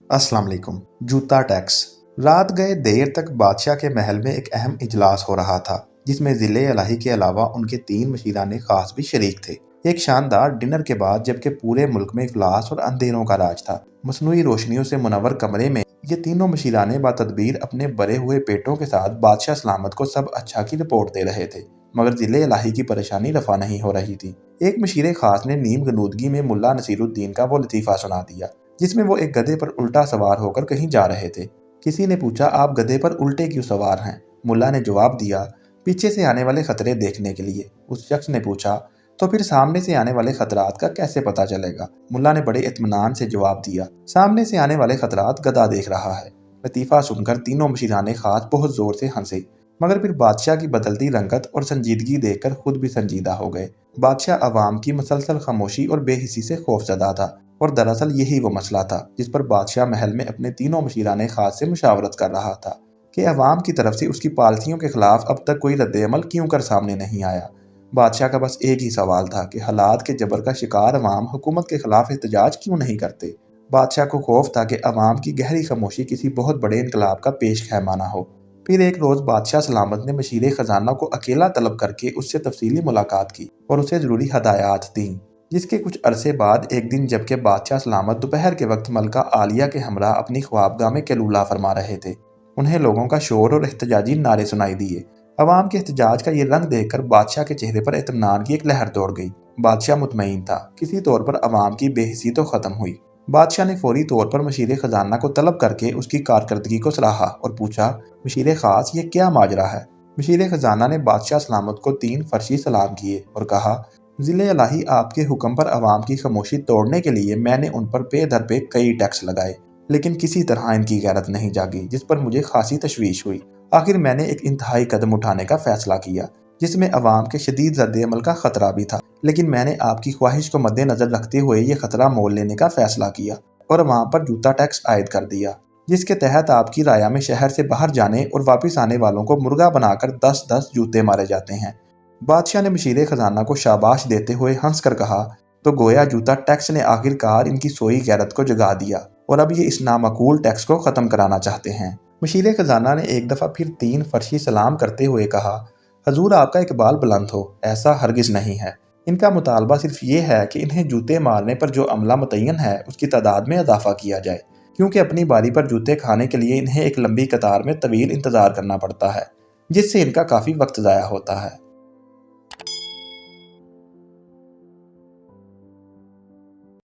अस्सलाम वालेकुम। जूता टैक्स। रात गए देर तक बादशाह के महल में एक अहम इजलास हो रहा था, जिसमें ज़िले इलाही के अलावा उनके 3 मशीराने खास भी शरीक थे। एक शानदार डिनर के बाद जबकि पूरे मुल्क में इफलास और अंधेरों का राज था, मसनूई रोशनियों से मुनव्वर कमरे में ये तीनों मशीराने बातदबीर अपने भरे हुए पेटों के साथ बादशाह सलामत को सब अच्छा की रिपोर्ट दे रहे थे। मगर ज़िले इलाही की परेशानी रफा नहीं हो रही थी। एक मशीर खास ने नीम गनूदगी में मुल्ला नसीरुद्दीन का वो लतीफ़ा सुना दिया, जिसमें वो एक गधे पर उल्टा सवार होकर कहीं जा रहे थे। किसी ने पूछा, आप गधे पर उल्टे क्यों सवार हैं? मुल्ला ने जवाब दिया, पीछे से आने वाले खतरे देखने के लिए। उस शख्स ने पूछा, तो फिर सामने से आने वाले खतरात का कैसे पता चलेगा? मुल्ला ने बड़े इत्मीनान से जवाब दिया, सामने से आने वाले खतरात गधा देख रहा है। लतीफ़ा सुनकर तीनों मशीराने खास बहुत जोर से हंसे, मगर फिर बादशाह की बदलती रंगत और संजीदगी देखकर खुद भी संजीदा हो गए। बादशाह अवाम की मुसलसल खामोशी और बेहिसी से खौफजदा था, और दरअसल यही वो मसला था जिस पर बादशाह महल में अपने तीनों मशीराने खास से मुशावरत कर रहा था कि अवाम की तरफ से उसकी पॉलिसियों के खिलाफ अब तक कोई रद्द-ए-अमल क्यों कर सामने नहीं आया। बादशाह का बस एक ही सवाल था कि हालात के जबर का शिकार अवाम हुकूमत के खिलाफ एहतजाज क्यों नहीं करते। बादशाह को खौफ था कि अवाम की गहरी खामोशी किसी बहुत बड़े इनकलाब का पेश खैमाना हो। फिर एक रोज़ बादशाह सलामत ने मशीर खजाना को अकेला तलब करके उससे तफसीली मुलाकात की और उसे ज़रूरी हदायत दी। जिसके कुछ अरसे बाद एक दिन जबकि बादशाह सलामत दोपहर के वक्त मलका आलिया के हमरा अपनी ख्वाबगाह में कैलूला फरमा रहे थे, उन्हें लोगों का शोर और एहतजाजी नारे सुनाई दिए। अवाम के एहतजाज का ये रंग देखकर बादशाह के चेहरे पर इत्मीनान की एक लहर दौड़ गई। बादशाह मुतमईन था, किसी तौर पर अवाम की बेहिसी तो ख़त्म हुई। बादशाह ने फौरी तौर पर मशीर खजाना को तलब करके उसकी कारकर्दगी को सराहा और पूछा, मशीर खास, ये क्या माजरा है? मशीर खजाना ने बादशाह सलामत को 3 फर्शी सलाम किए और कहा, ज़िले इलाही आपके हुक्म पर अवाम की खामोशी तोड़ने के लिए मैंने उन पर पे दर पे कई टैक्स लगाए, लेकिन किसी तरह इनकी गैरत नहीं जागी, जिस पर मुझे खासी तशवीश हुई। आखिर मैंने एक इंतहाई कदम उठाने का फैसला किया, जिसमें अवाम के शदीद रद्द-ए-अमल का खतरा भी था, लेकिन मैंने आपकी ख्वाहिश को मद्देनजर रखते हुए ये खतरा मोल लेने का फैसला किया और वहाँ पर जूता टैक्स आयद कर दिया, जिसके तहत आपकी राया में शहर से बाहर जाने और वापस आने वालों को मुर्गा बनाकर 10-10 जूते मारे जाते हैं। बादशाह ने मशीर खजाना को शाबाश देते हुए हंस कर कहा, तो गोया जूता टैक्स ने आखिरकार इनकी सोई गैरत को जगा दिया और अब ये इस नामकूल टैक्स को ख़त्म कराना चाहते हैं। मशीर खजाना ने एक दफ़ा फिर 3 फर्शी सलाम करते हुए कहा, हजूर आपका इकबाल बुलंद हो, ऐसा हरगिज़ नहीं है। इनका मुतालबा सिर्फ ये है कि इन्हें जूते मारने पर जो अमला मुतय्यन है उसकी तादाद में इजाफा किया जाए, क्योंकि अपनी बारी पर जूते खाने के लिए इन्हें एक लंबी कतार में तवील इंतज़ार करना पड़ता है, जिससे इनका काफ़ी वक्त ज़ाया होता है।